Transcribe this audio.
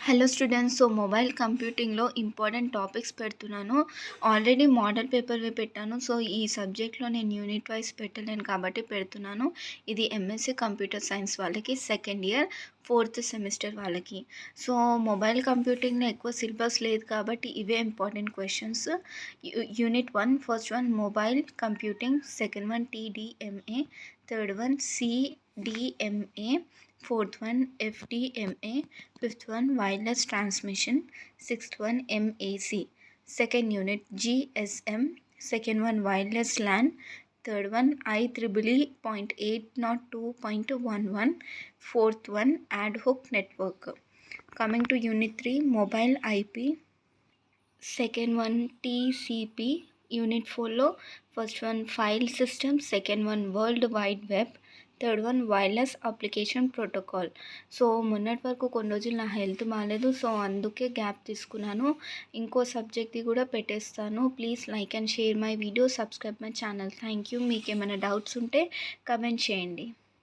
Hello students. Mobile కంప్యూటింగ్లో important topics పెడుతున్నాను. Already model పేపర్వి పెట్టాను. ఈ సబ్జెక్ట్లో నేను యూనిట్ వైజ్ పెట్టలేను కాబట్టి పెడుతున్నాను. ఇది ఎంఎస్సి కంప్యూటర్ సైన్స్ వాళ్ళకి సెకండ్ ఇయర్ 4th సెమిస్టర్ వాళ్ళకి. మొబైల్ కంప్యూటింగ్లో ఎక్కువ సిలబస్ లేదు కాబట్టి ఇవే important questions. Unit 1 first one mobile computing, second one TDMA, third one CDMA, fourth one FDMA, fifth one wireless transmission, sixth one MAC, second unit GSM, second one wireless LAN, third one IEEE.802.11, fourth one ad hoc network. Coming to unit 3 mobile IP, second one TCP. Unit 4 లో first one file system, second one world wide web, third one wireless application protocol. మొన్నటి వరకు కొన్ని రోజులు నా health బాగాలేదు, అందుకే gap తీసుకున్నాను. ఇంకో సబ్జెక్ట్ది కూడా పెట్టేస్తాను. Please like and share my video, subscribe my channel. Thank you. మీకు ఏమైనా డౌట్స్ ఉంటే కమెంట్ చేయండి.